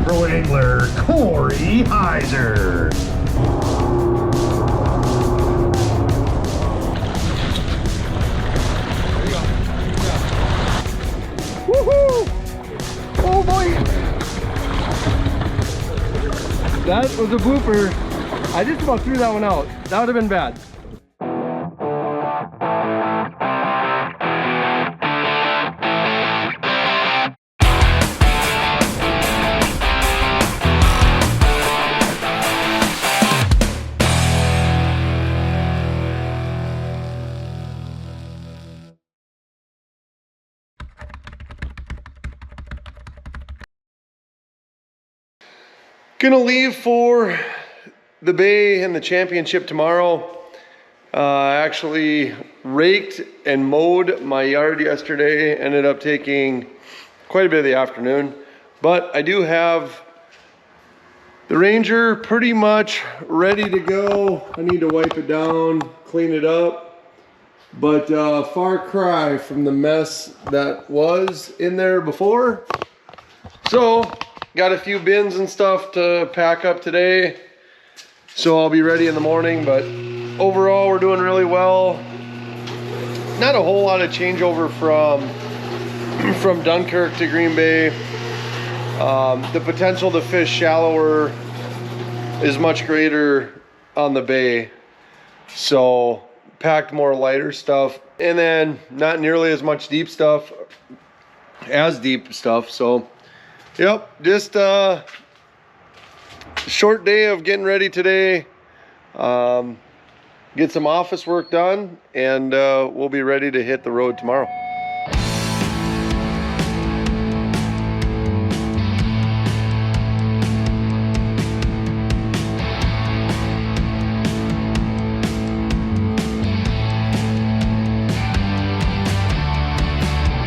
pro angler Corey Heiser. Woohoo! Oh boy! That was a blooper. I just about threw that one out. That would have been bad. Gonna leave for the bay and the championship tomorrow. Actually raked and mowed my yard yesterday. Ended up taking quite a bit of the afternoon. But I do have the Ranger pretty much ready to go. I need to wipe it down, clean it up. But far cry from the mess that was in there before. So got a few bins and stuff to pack up today, so I'll be ready in the morning. But overall, we're doing really well. Not a whole lot of changeover from Dunkirk to Green Bay. The potential to fish shallower is much greater on the bay, so packed more lighter stuff, and then not nearly as much deep stuff. So yep, just a short day of getting ready today. Get some office work done, and we'll be ready to hit the road tomorrow.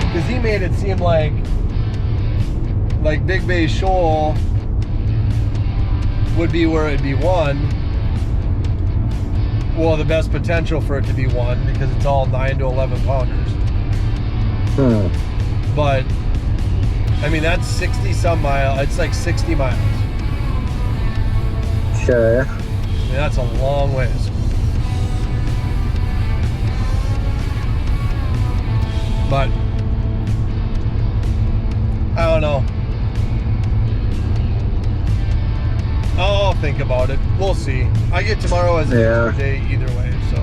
Because he made it seem like Big Bay Shoal would be where it'd be one. Well, the best potential for it to be one, because it's all 9 to 11 pounders. But I mean, that's 60 some miles. It's like 60 miles. Sure. I mean, that's a long ways. But I don't know. I'll think about it. We'll see. I get tomorrow as an extra day either way, so.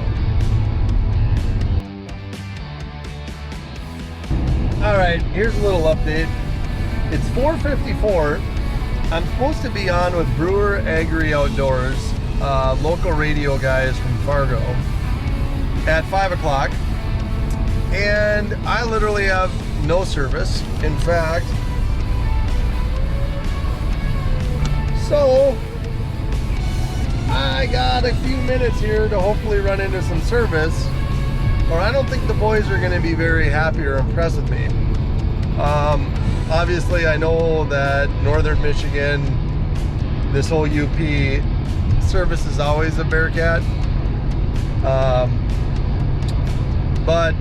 All right, here's a little update. It's 4:54. I'm supposed to be on with Brewer Agri Outdoors, local radio guys from Fargo, at 5 o'clock. And I literally have no service. In fact, so I got a few minutes here to hopefully run into some service, or I don't think the boys are going to be very happy or impressed with me. Obviously, I know that Northern Michigan, this whole UP, service is always a Bearcat. But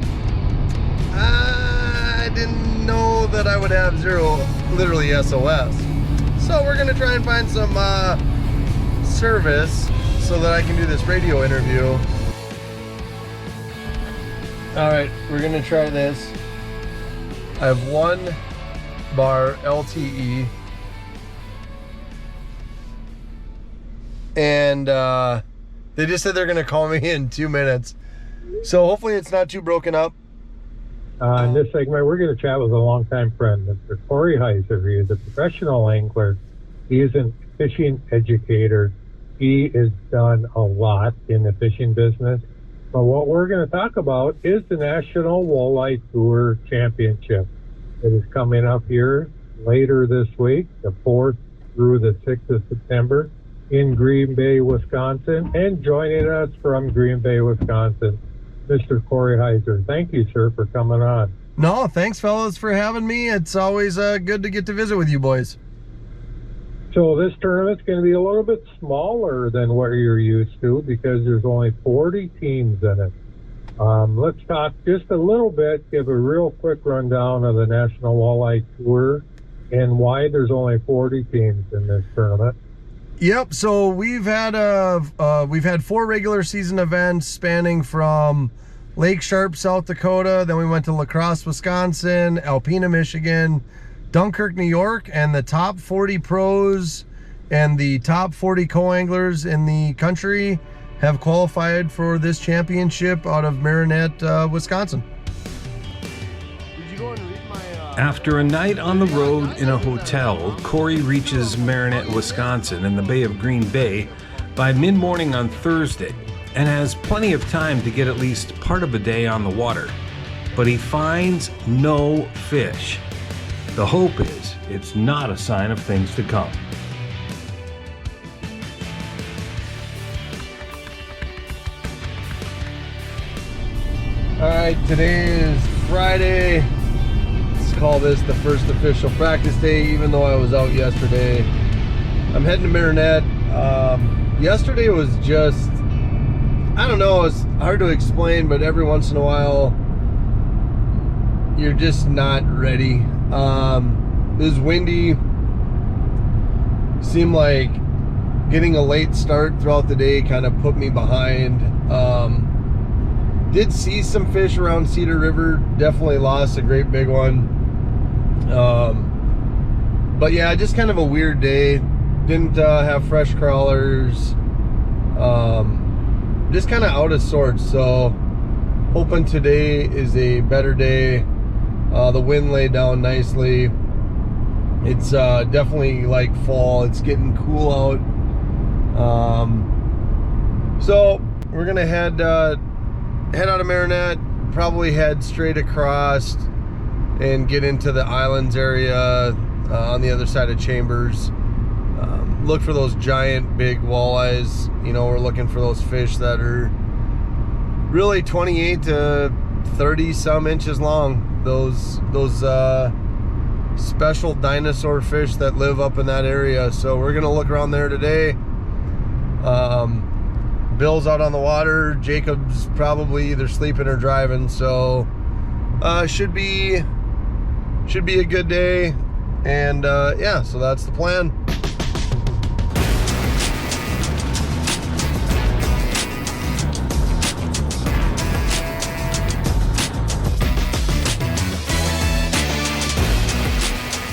I didn't know that I would have zero, literally SOS. So we're gonna try and find some service so that I can do this radio interview. All right, we're gonna try this. I have 1 bar LTE, and they just said they're gonna call me in 2 minutes. So hopefully it's not too broken up. In this segment, we're going to chat with a longtime friend, Mr. Corey Heiser. He is a professional angler. He is a fishing educator. He has done a lot in the fishing business. But what we're going to talk about is the National Walleye Tour Championship. It is coming up here later this week, the 4th through the 6th of September in Green Bay, Wisconsin. And joining us from Green Bay, Wisconsin, Mr. Corey Heiser. Thank you, sir, for coming on. No, thanks, fellas, for having me. It's always good to get to visit with you boys. So this tournament's going to be a little bit smaller than what you're used to because there's only 40 teams in it. Let's talk just a little bit, give a real quick rundown of the National Walleye Tour and why there's only 40 teams in this tournament. Yep. So we've had 4 regular season events spanning from Lake Sharp, South Dakota. Then we went to La Crosse, Wisconsin, Alpena, Michigan, Dunkirk, New York, and the top 40 pros and the top 40 co-anglers in the country have qualified for this championship out of Marinette, Wisconsin. Did you go and read my, After a night on the road in a hotel, Corey reaches Marinette, Wisconsin in the Bay of Green Bay by mid-morning on Thursday and has plenty of time to get at least part of a day on the water. But he finds no fish. The hope is it's not a sign of things to come. All right, today is Friday. Let's call this the first official practice day, even though I was out yesterday. I'm heading to Marinette. Yesterday was just, I don't know, it's hard to explain, but every once in a while, you're just not ready. It was windy. Seemed like getting a late start throughout the day kind of put me behind. Did see some fish around Cedar River. Definitely lost a great big one. But yeah, just kind of a weird day. Didn't have fresh crawlers. Just kind of out of sorts. So hoping today is a better day. The wind laid down nicely. It's definitely like fall. It's getting cool out. So we're gonna head out of Marinette, probably head straight across and get into the islands area on the other side of Chambers. Look for those giant big walleyes. You know, we're looking for those fish that are really 28 to 30 some inches long. Those special dinosaur fish that live up in that area. So we're gonna look around there today. Bill's out on the water. Jacob's probably either sleeping or driving. So should be a good day. And yeah, so that's the plan.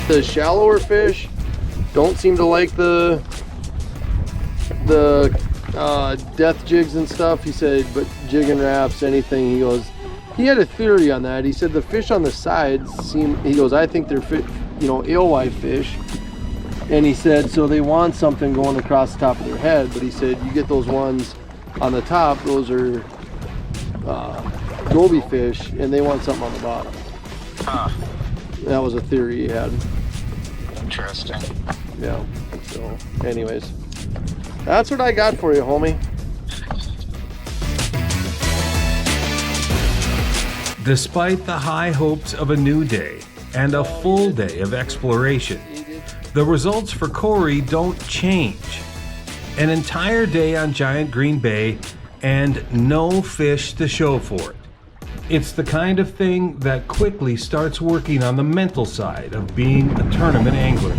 The shallower fish don't seem to like the death jigs and stuff. He said, but jig and wraps, anything. He goes, he had a theory on that. He said the fish on the sides seem, he goes, I think they're fit, you know, alewife fish. And he said, so they want something going across the top of their head. But he said, you get those ones on the top, those are goby fish, and they want something on the bottom. Huh. That was a theory he had. Interesting. Yeah. So, anyways, that's what I got for you, homie. Despite the high hopes of a new day and a full day of exploration, the results for Corey don't change. An entire day on Giant Green Bay and no fish to show for it. It's the kind of thing that quickly starts working on the mental side of being a tournament angler.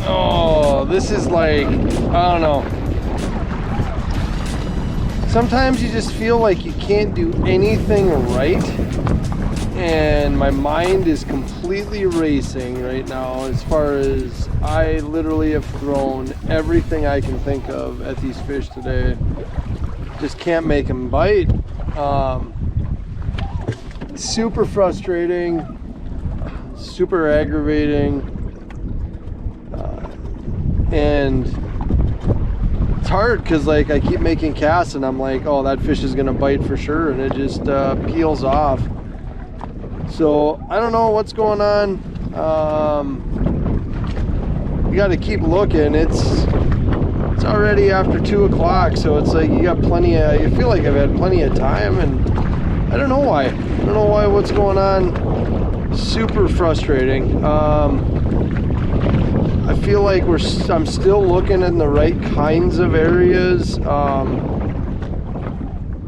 Oh, this is like, I don't know. Sometimes you just feel like you can't do anything right. And my mind is completely racing right now as far as I literally have thrown everything I can think of at these fish today. Just can't make them bite. Super frustrating, super aggravating, and it's hard because like I keep making casts and I'm like, oh, that fish is gonna bite for sure, and it just peels off. So I don't know what's going on. You got to keep looking. It's already after 2 o'clock, so it's like you got plenty of, you feel like I've had plenty of time, and I don't know why. I don't know why, what's going on. Super frustrating. I feel like I'm still looking in the right kinds of areas.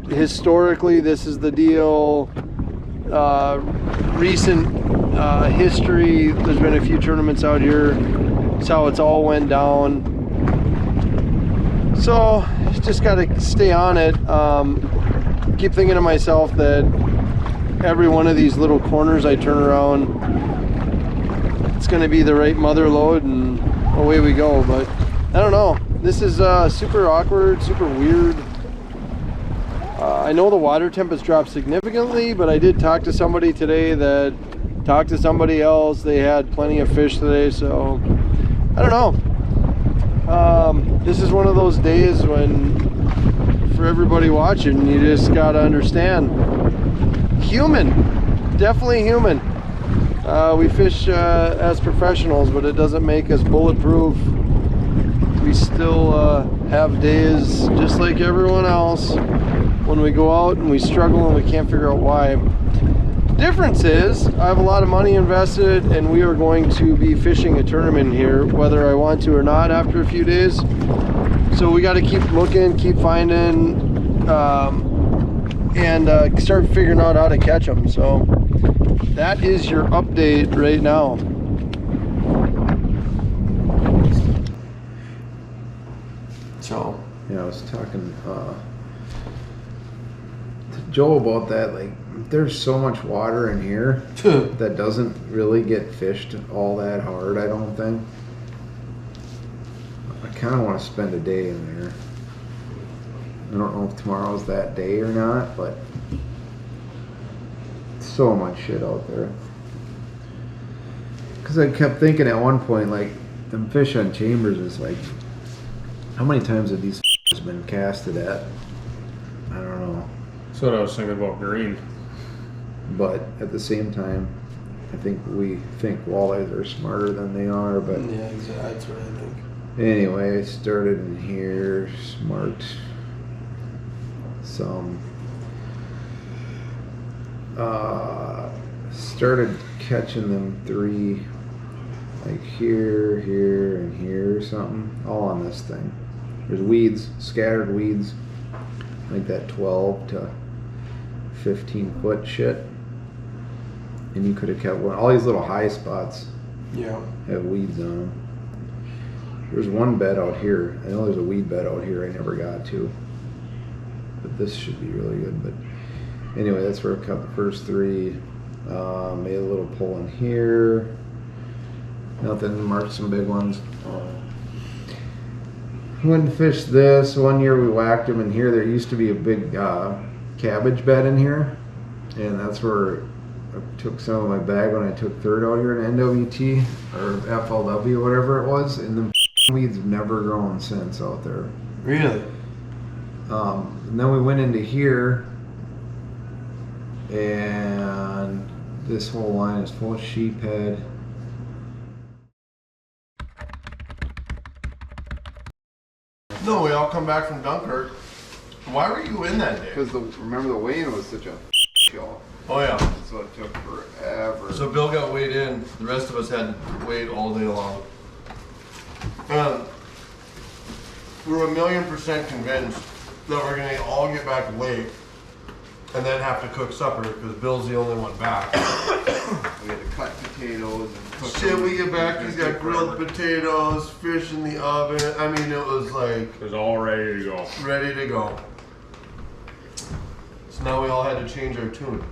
Historically, this is the deal. recent history, there's been a few tournaments out here. That's how it's all went down. So just got to stay on it. Keep thinking to myself that every one of these little corners I turn around, it's going to be the right mother load, and away we go. But I don't know. This is super awkward, super weird. I know the water temp has dropped significantly, but I did talk to somebody today that talked to somebody else. They had plenty of fish today, so I don't know. This is one of those days when, for everybody watching, you just gotta understand, human, definitely human. We fish as professionals, but it doesn't make us bulletproof. We still have days just like everyone else when we go out and we struggle and we can't figure out why. Difference is I have a lot of money invested, and we are going to be fishing a tournament here whether I want to or not after a few days. So we got to keep looking, keep finding, and start figuring out how to catch them. So that is your update right now. So yeah, I was talking to Joe about that. Like, there's so much water in here that doesn't really get fished all that hard, I don't think. I kind of want to spend a day in there. I don't know if tomorrow's that day or not, but so much shit out there. Because I kept thinking at one point, like, them fish on Chambers is like, how many times have these been casted at? I don't know. That's what I was thinking about green. But at the same time, I think we think walleyes are smarter than they are. But yeah, exactly. That's what I think. Anyway, I started in here, marked some. Started catching them three, like here, here, and here, or something, all on this thing. There's weeds, scattered weeds, like that 12 to 15 foot shit. And you could have kept one. All these little high spots have weeds on them. There's one bed out here. I know there's a weed bed out here I never got to. But this should be really good. But anyway, that's where I caught the first three. Made a little pull in here. Nothing, marked some big ones. Went and fished this. One year we whacked them in here. There used to be a big cabbage bed in here. And that's where I took some of my bag when I took third out here in NWT or FLW, whatever it was. And the weeds have never grown since out there. Really? And then we went into here, and this whole line is full of sheephead. No, we all come back from Dunkirk. Why were you in that day? Because remember the weigh-in was such a show. Oh yeah. So it took forever. So Bill got weighed in. The rest of us had to wait all day long. We were 1,000,000% convinced that we're gonna all get back late and then have to cook supper because Bill's the only one back. We had to cut potatoes and cook Shit, them. we get back, he's got grilled potatoes, fish in the oven. I mean, it was like It was all ready to go. ready to go. So now we all had to change our tune.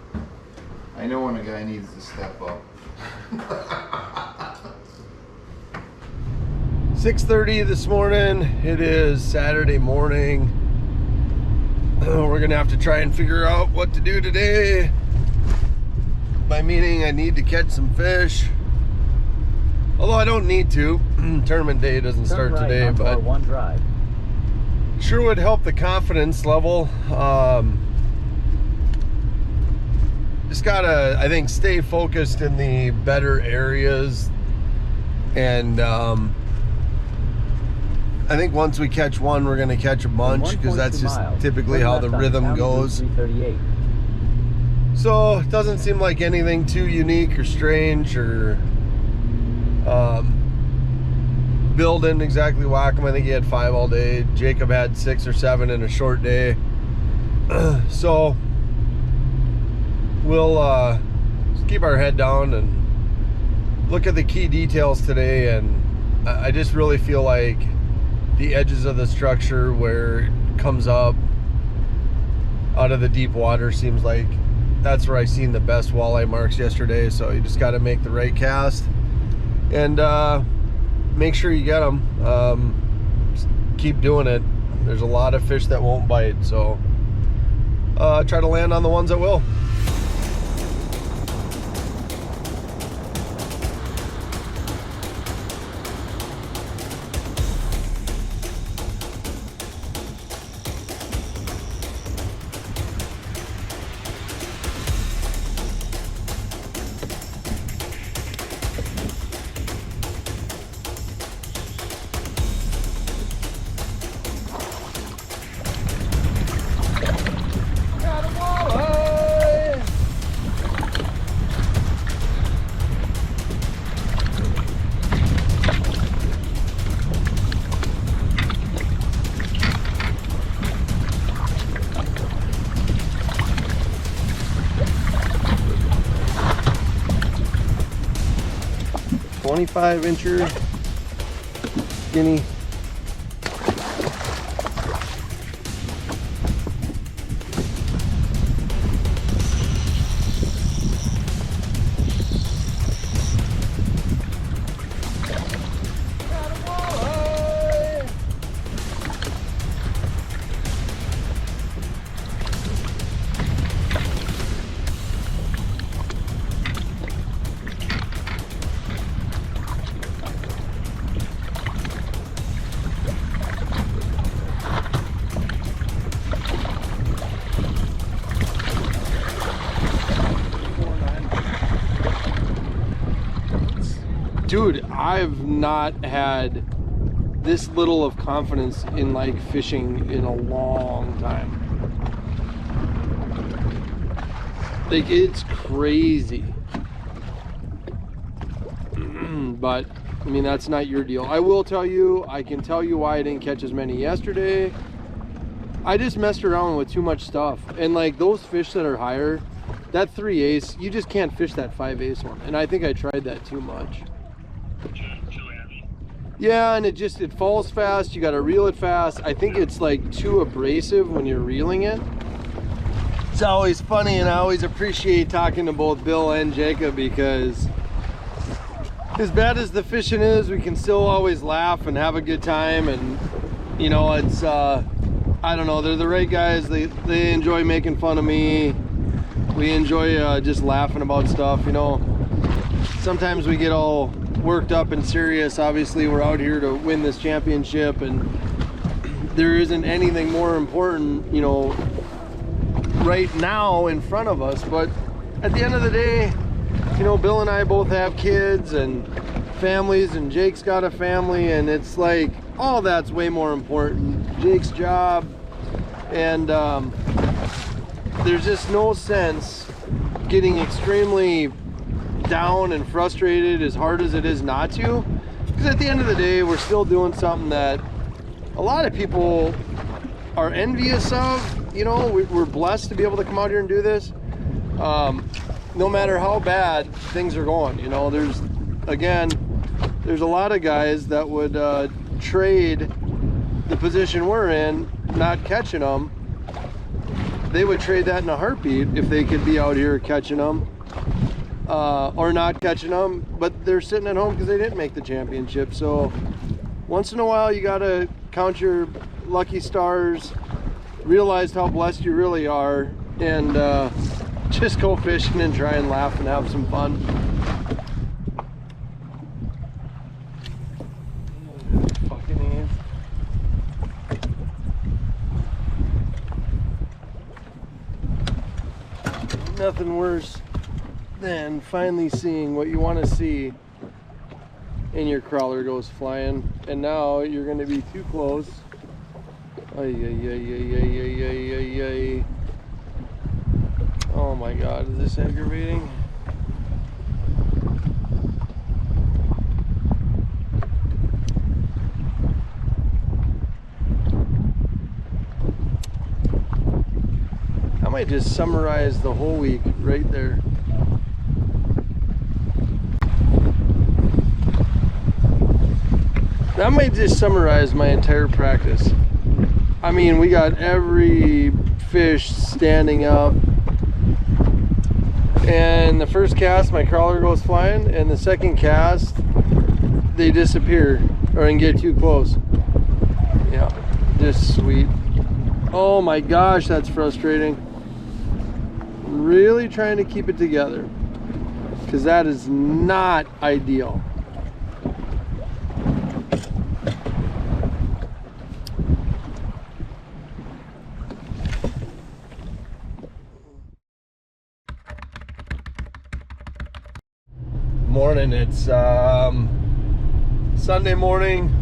I know when a guy needs to step up. 6:30 this morning. It is Saturday morning. We're gonna have to try and figure out what to do today. By meaning I need to catch some fish. Although I don't need to. Tournament day doesn't start today, but one drive. sure would help the confidence level. Just gotta, I think, stay focused in the better areas. And I think once we catch one, we're gonna catch a bunch because that's just typically how the rhythm goes. So it doesn't seem like anything too unique or strange or Bill didn't exactly whack him. I think he had 5 all day. Jacob had 6 or 7 in a short day. So we'll just keep our head down and look at the key details today. And I just really feel like the edges of the structure where it comes up out of the deep water seems like that's where I seen the best walleye marks yesterday. So you just got to make the right cast and make sure you get them. Just keep doing it. There's a lot of fish that won't bite, so try to land on the ones that will. $25-incher skinny. Dude, I've not had this little of confidence in like fishing in a long time. Like, it's crazy. But I mean, that's not your deal. I will tell you, I can tell you why I didn't catch as many yesterday. I just messed around with too much stuff. And like those fish that are higher, that 3/8, you just can't fish that 5/8 one. And I think I tried that too much. Yeah, and it falls fast. You got to reel it fast. I think it's like too abrasive when you're reeling it. It's always funny, and I always appreciate talking to both Bill and Jacob, because as bad as the fishing is, we can still always laugh and have a good time. And you know, it's I don't know, they're the right guys. They enjoy making fun of me. We enjoy just laughing about stuff. You know, sometimes we get all worked up and serious. Obviously, we're out here to win this championship, and there isn't anything more important, you know, right now in front of us. But at the end of the day, you know, Bill and I both have kids and families, and Jake's got a family, and it's like all that's way more important. Jake's job, and there's just no sense getting extremely down and frustrated, as hard as it is not to, because at the end of the day, we're still doing something that a lot of people are envious of. You know, we're blessed to be able to come out here and do this, no matter how bad things are going. You know, there's a lot of guys that would trade the position we're in, not catching them. They would trade that in a heartbeat if they could be out here catching them. Or not catching them, but they're sitting at home because they didn't make the championship. So once in a while, you gotta count your lucky stars, realize how blessed you really are, and just go fishing and try and laugh and have some fun. Fucking ants. Nothing worse than finally seeing what you want to see and your crawler goes flying, and now you're going to be too close. Ay, ay, ay, ay, ay, ay, ay, ay, ay. Oh my god, is this aggravating? Come might just summarize the whole week right there. That might just summarize my entire practice. I mean, we got every fish standing up. And the first cast, my crawler goes flying, and the second cast, they disappear or and get too close. Yeah, just sweet. Oh my gosh, that's frustrating. I'm really trying to keep it together because that is not ideal. Morning, it's Sunday morning.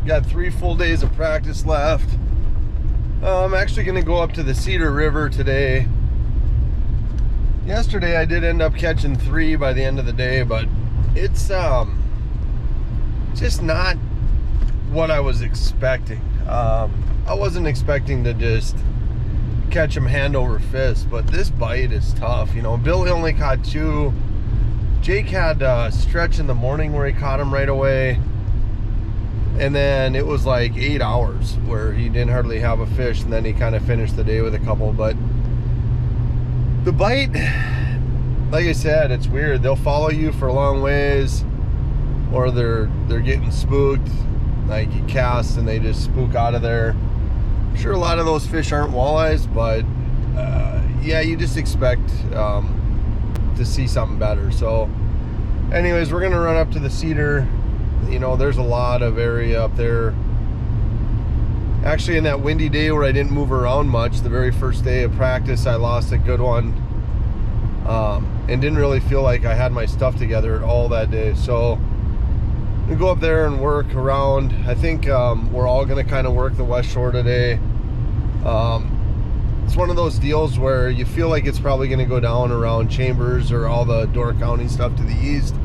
Got 3 full days of practice left. I'm actually gonna go up to the Cedar River today. Yesterday I did end up catching 3 by the end of the day, but it's just not what I was expecting. I wasn't expecting to just catch them hand over fist, but this bite is tough. You know, Billy only caught 2. Jake had a stretch in the morning where he caught him right away, and then it was like 8 hours where he didn't hardly have a fish, and then he kind of finished the day with a couple. But the bite, like I said, it's weird. They'll follow you for a long ways, or they're getting spooked. Like you cast and they just spook out of there. I'm sure a lot of those fish aren't walleyes, but yeah, you just expect to see something better. So anyways, we're gonna run up to the Cedar. You know, there's a lot of area up there. Actually, in that windy day where I didn't move around much, the very first day of practice, I lost a good one, and didn't really feel like I had my stuff together at all that day. So I'm gonna go up there and work around. I think we're all gonna kind of work the West Shore today. It's one of those deals where you feel like it's probably going to go down around Chambers or all the Door County stuff to the east.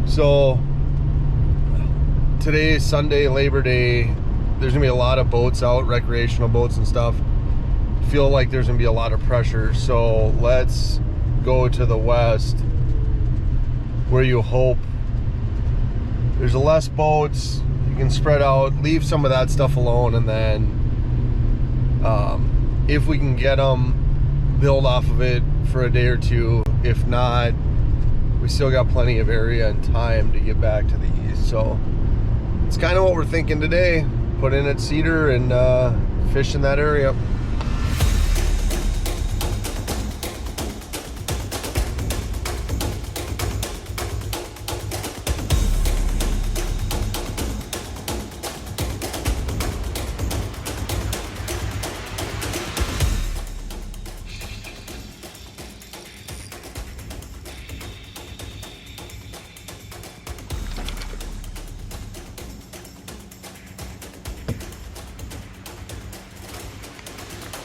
So today is Sunday, Labor Day. There's going to be a lot of boats out, recreational boats and stuff. Feel like there's going to be a lot of pressure. So let's go to the west where you hope there's less boats. You can spread out, leave some of that stuff alone, and then if we can get them, build off of it for a day or two. If not, we still got plenty of area and time to get back to the east. So it's kind of what we're thinking today. Put in at Cedar and fish in that area.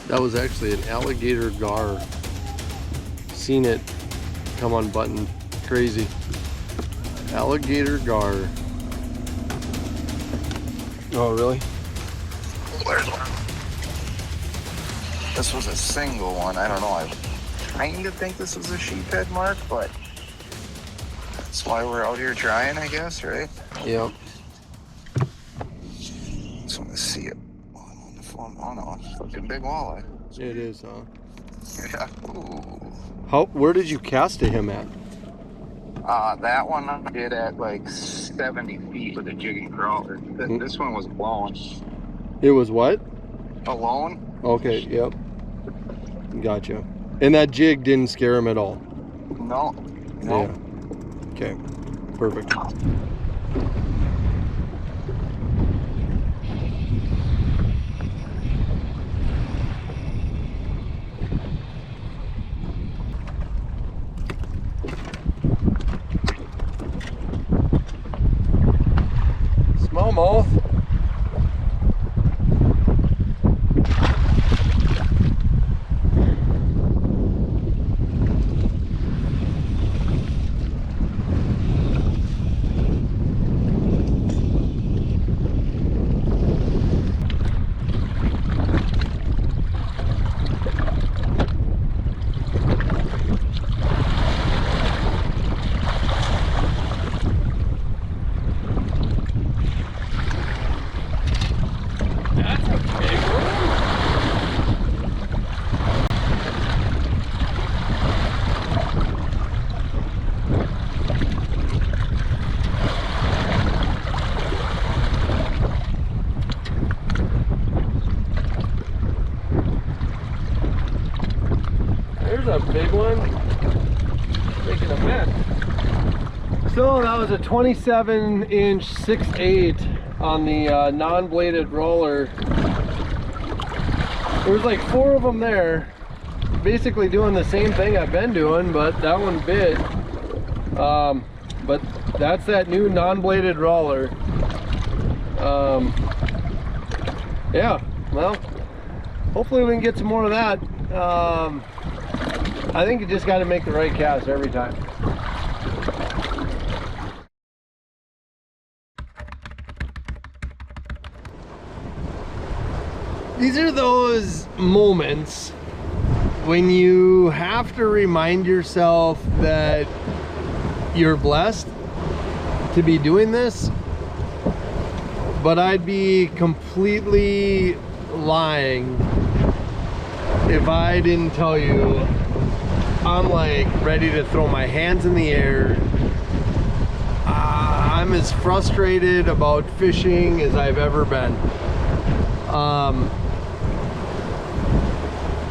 That was actually an alligator gar. Seen it come unbuttoned. Crazy. Alligator gar. Oh, really? Where's one? This was a single one. I don't know. I kind of think this was a sheephead mark, but that's why we're out here trying, I guess, right? Yep. Just want to see it. On the phone. Oh no, it's a fucking big walleye. It is, huh? Yeah. Ooh. Where did you cast to him at? That one I did at like 70 feet with a jig and crawler. This one was blown. It was what? Alone? Okay, yep. Gotcha. And that jig didn't scare him at all? No. No. Yeah. Okay, perfect. Smallmouth. There's a big one. Making a mess. So that was a 27-inch 6/8 on the non-bladed roller. There's like 4 of them there, basically doing the same thing I've been doing, but that one bit. But that's that new non-bladed roller. Yeah, well, hopefully we can get some more of that. I think you just got to make the right cast every time. These are those moments when you have to remind yourself that you're blessed to be doing this, but I'd be completely lying if I didn't tell you I'm like ready to throw my hands in the air. I'm as frustrated about fishing as I've ever been.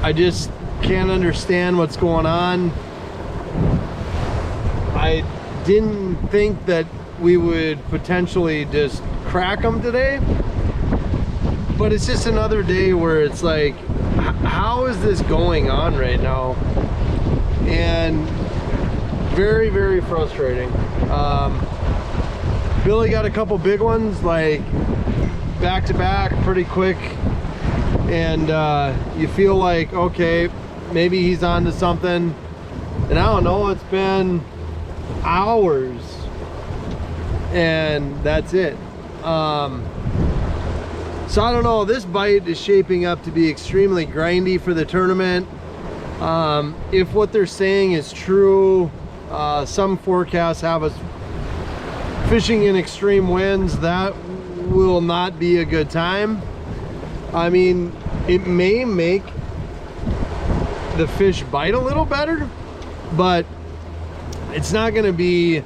I just can't understand what's going on. I didn't think that we would potentially just crack them today, but it's just another day where it's like, how is this going on right now? And very, very frustrating. Billy got a couple big ones, like back to back, pretty quick, and you feel like, okay, maybe he's on to something. And I don't know, it's been hours and that's it. So I don't know, this bite is shaping up to be extremely grindy for the tournament. If what they're saying is true, some forecasts have us fishing in extreme winds. That will not be a good time. I mean, it may make the fish bite a little better, but it's not going to be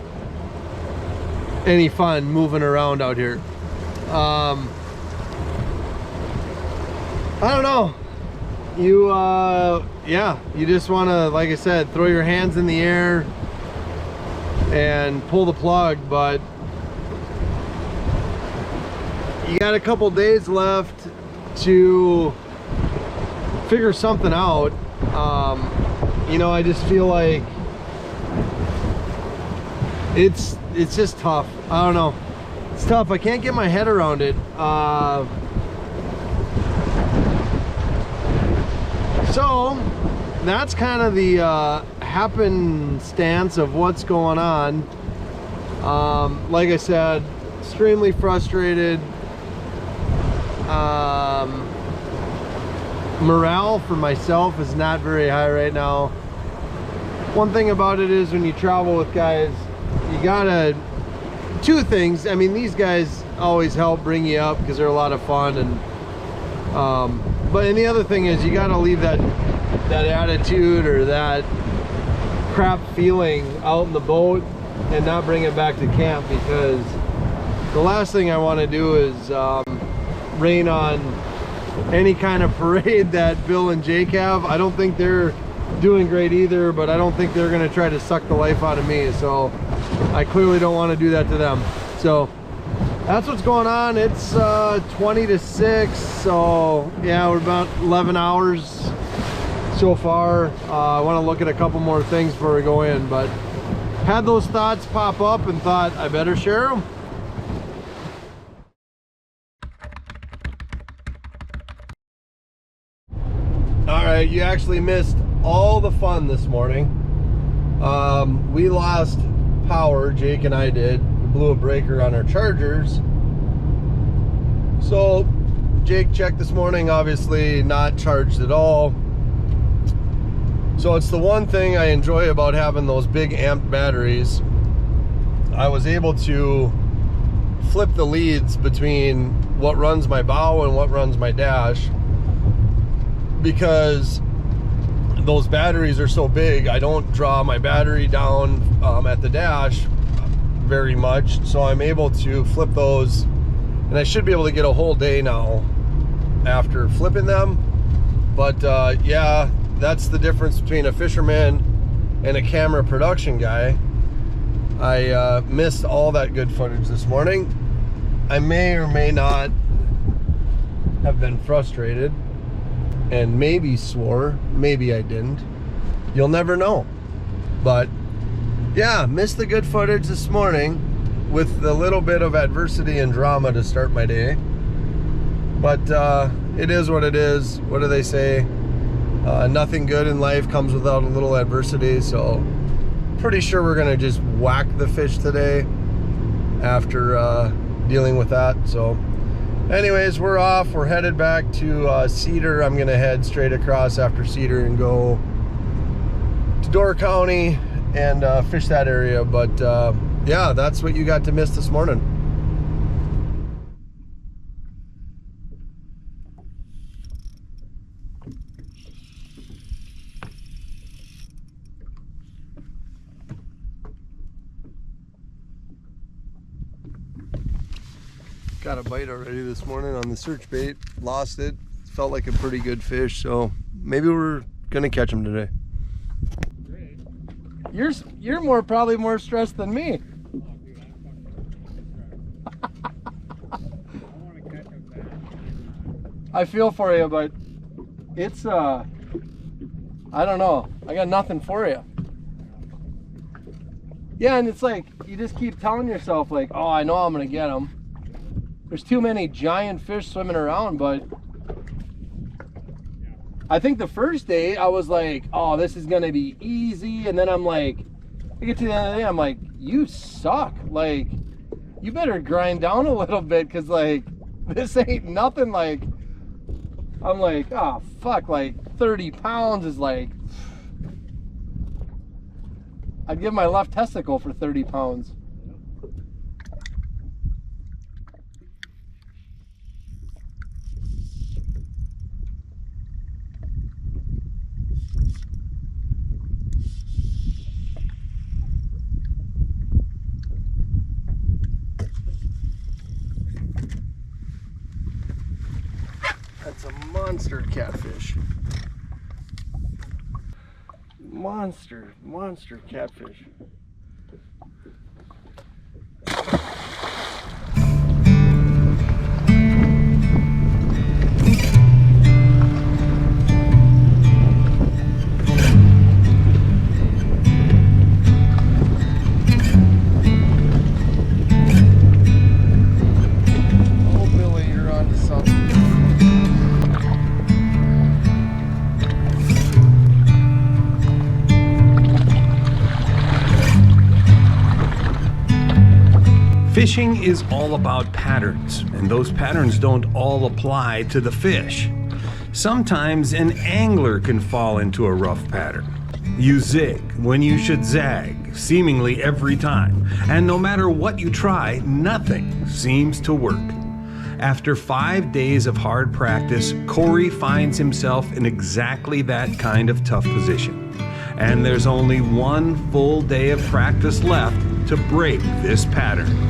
any fun moving around out here. I don't know. You yeah, you just want to, like I said, throw your hands in the air and pull the plug, but you got a couple days left to figure something out. You know, I just feel like it's just tough. I don't know, it's tough. I can't get my head around it. So that's kind of the happenstance of what's going on. Like I said, extremely frustrated. Morale for myself is not very high right now. One thing about it is when you travel with guys, you gotta, two things. I mean, these guys always help bring you up because they're a lot of fun, and and the other thing is you gotta leave that attitude or that crap feeling out in the boat and not bring it back to camp, because the last thing I want to do is rain on any kind of parade that Bill and Jake have. I don't think they're doing great either, but I don't think they're going to try to suck the life out of me, so I clearly don't want to do that to them. So that's what's going on. It's 20 to 6, so yeah, we're about 11 hours so far. I want to look at a couple more things before we go in, but had those thoughts pop up and thought I better share them. All right, you actually missed all the fun this morning. We lost power, Jake and I did. We blew a breaker on our chargers. So Jake checked this morning, obviously not charged at all. So it's the one thing I enjoy about having those big amped batteries. I was able to flip the leads between what runs my bow and what runs my dash, because those batteries are so big. I don't draw my battery down at the dash very much, so I'm able to flip those, and I should be able to get a whole day now after flipping them. But yeah, that's the difference between a fisherman and a camera production guy. I missed all that good footage this morning. I may or may not have been frustrated and maybe swore. Maybe I didn't. You'll never know. But yeah, missed the good footage this morning with a little bit of adversity and drama to start my day. But it is what it is. What do they say? Nothing good in life comes without a little adversity. So pretty sure we're gonna just whack the fish today after dealing with that. So anyways, we're off. We're headed back to Cedar. I'm gonna head straight across after Cedar and go to Door County and fish that area. But yeah, that's what you got to miss this morning. Got a bite already this morning on the search bait. Lost it. Felt like a pretty good fish, so maybe we're gonna catch him today. You're probably more stressed than me. I feel for you, but it's I don't know. I got nothing for you. Yeah, and it's like you just keep telling yourself like, oh, I know I'm gonna get them. There's too many giant fish swimming around, but I think the first day I was like, oh, this is gonna be easy, and then I'm like, I get to the end of the day, I'm like, you suck. Like, you better grind down a little bit, because like, this ain't nothing. Like, I'm like, oh fuck, like 30 pounds is like, I'd give my left testicle for 30 pounds. That's a monster catfish. Monster catfish. Oh, Billy, you're on to something. Fishing is all about patterns, and those patterns don't all apply to the fish. Sometimes an angler can fall into a rough pattern. You zig when you should zag, seemingly every time, and no matter what you try, nothing seems to work. After 5 days of hard practice, Corey finds himself in exactly that kind of tough position. And there's only one full day of practice left to break this pattern.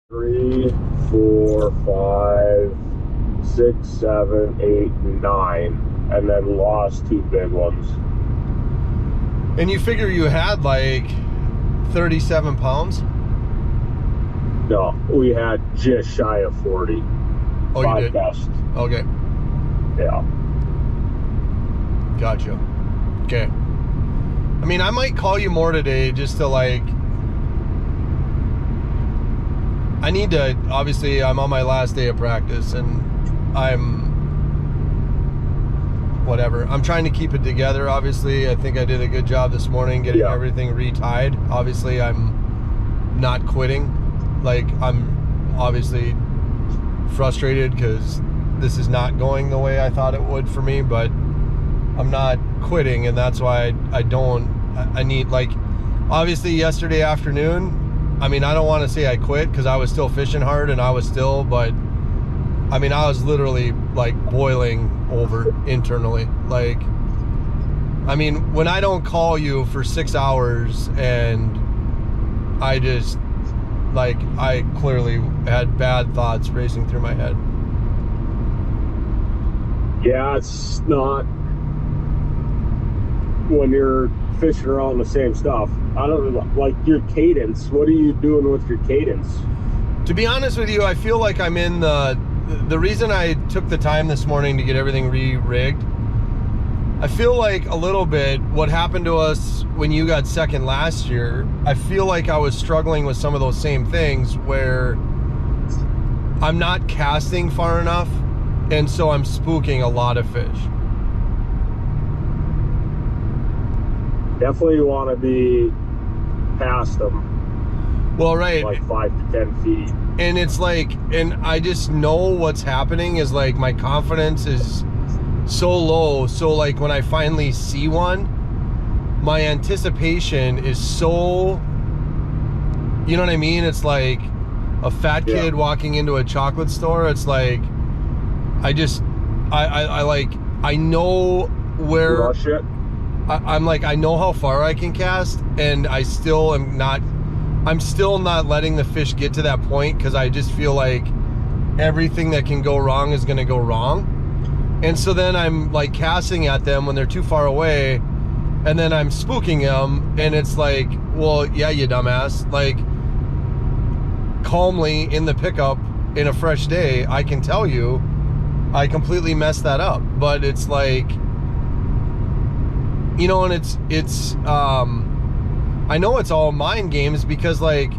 3, 4, 5, 6, 7, 8, 9, and then lost 2 big ones. And you figure you had like 37 pounds? No, we had just shy of 40. Oh, you did? Best. Okay, Yeah. gotcha. Okay. I mean, I might call you more today just to like, I need to, obviously I'm on my last day of practice and whatever. I'm trying to keep it together, obviously. I think I did a good job this morning getting everything retied. Obviously, I'm not quitting. Like, I'm obviously frustrated because this is not going the way I thought it would for me, but I'm not quitting, and that's why I need, like, obviously yesterday afternoon, I mean, I don't want to say I quit because I was still fishing hard and I was still, but I mean, I was literally like boiling over internally. Like, I mean, when I don't call you for 6 hours and I just like I clearly had bad thoughts racing through my head. Yeah, it's not when you're fishing around the same stuff. I don't know, like your cadence. What are you doing with your cadence? To be honest with you, I feel like I'm in the reason I took the time this morning to get everything re-rigged, I feel like a little bit what happened to us when you got second last year, I feel like I was struggling with some of those same things where I'm not casting far enough, and so I'm spooking a lot of fish. Definitely want to be past them. Well, right. Like 5 to 10 feet. And it's like, and I just know what's happening is like my confidence is so low. So like when I finally see one, my anticipation is so, you know what I mean? It's like a fat kid walking into a chocolate store. It's like, I know where Rush it. I'm like, I know how far I can cast, and I still am not, I'm still not letting the fish get to that point because I just feel like everything that can go wrong is going to go wrong. And so then I'm like casting at them when they're too far away, and then I'm spooking them, and it's like, well, yeah, you dumbass. Like, calmly in the pickup in a fresh day, I can tell you I completely messed that up. But it's like, you know, and it's I know it's all mind games because like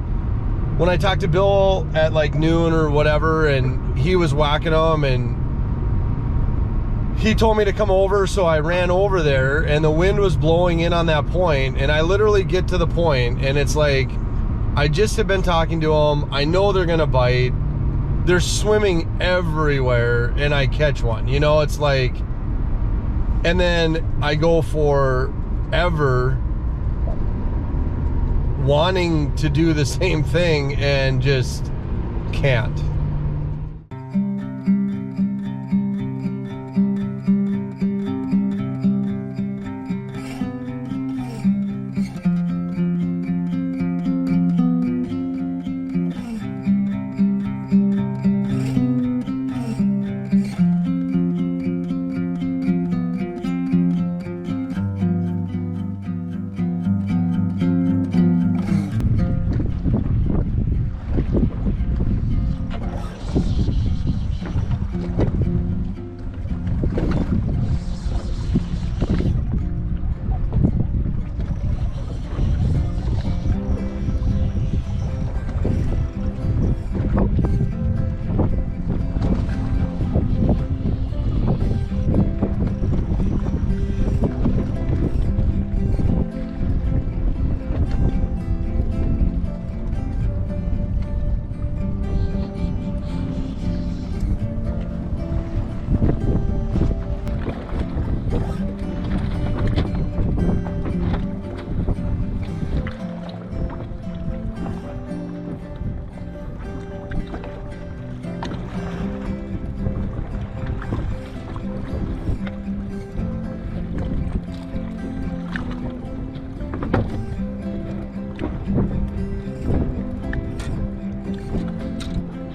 when I talked to Bill at like noon or whatever, and he was whacking them, and he told me to come over, so I ran over there, and the wind was blowing in on that point, and I literally get to the point, and it's like, I just have been talking to them, I know they're gonna bite, they're swimming everywhere, and I catch one, you know, it's like, and then I go forever wanting to do the same thing and just can't.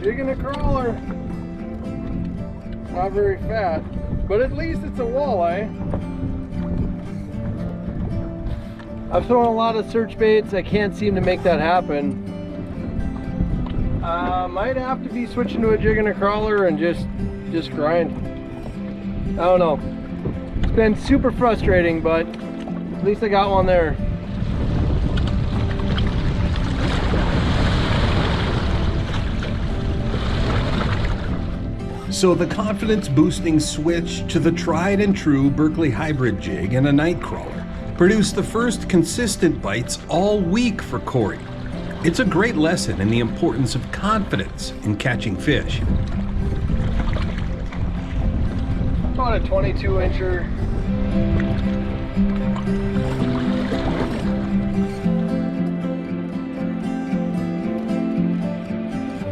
Jigging a crawler. Not very fat, but at least it's a walleye. I've thrown a lot of search baits. I can't seem to make that happen. Might have to be switching to a jig and a crawler and just grind. I don't know. It's been super frustrating, but at least I got one there. So the confidence-boosting switch to the tried and true Berkeley hybrid jig and a night crawler produced the first consistent bites all week for Corey. It's a great lesson in the importance of confidence in catching fish. About a 22-incher.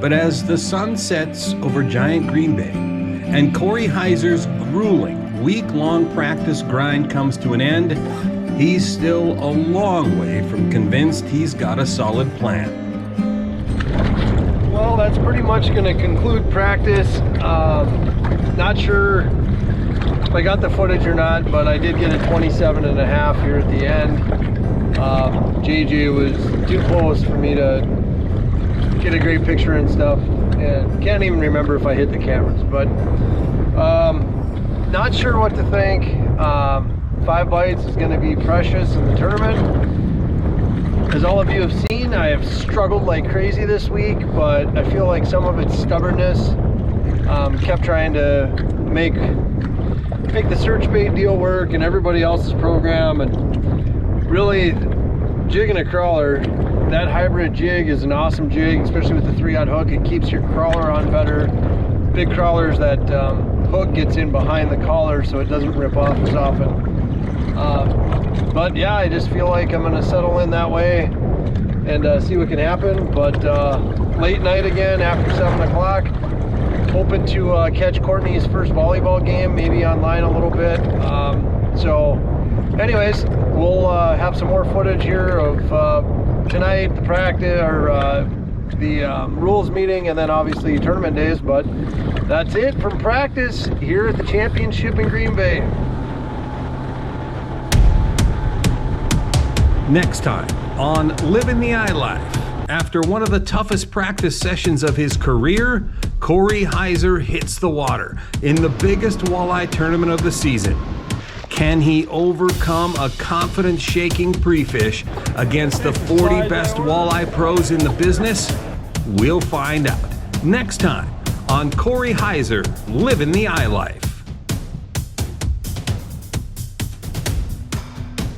But as the sun sets over Giant Green Bay and Corey Heiser's grueling week-long practice grind comes to an end, he's still a long way from convinced he's got a solid plan. Well, that's pretty much going to conclude practice. Not sure if I got the footage or not, but I did get a 27.5 here at the end. JJ was too close for me to get a great picture and stuff, and can't even remember if I hit the cameras, but not sure what to think. 5 bites is going to be precious in the tournament. As all of you have seen, I have struggled like crazy this week, but I feel like some of it's stubbornness. Kept trying to make the search bait deal work and everybody else's program, and really jigging a crawler, that hybrid jig is an awesome jig, especially with the 3-aught hook. It keeps your crawler on better. Big crawlers, that hook gets in behind the collar so it doesn't rip off as often. But yeah, I just feel like I'm going to settle in that way and see what can happen. But late night again after 7 o'clock. Hoping to catch Courtney's first volleyball game, maybe online a little bit. So anyways, we'll have some more footage here of tonight, the practice, or the rules meeting, and then obviously tournament days. But that's it from practice here at the championship in Green Bay. Next time on Livin the I Life. After one of the toughest practice sessions of his career, Corey Heiser hits the water in the biggest walleye tournament of the season. Can he overcome a confidence-shaking pre-fish against the 40 best walleye pros in the business? We'll find out next time on Corey Heiser, Livin the I Life.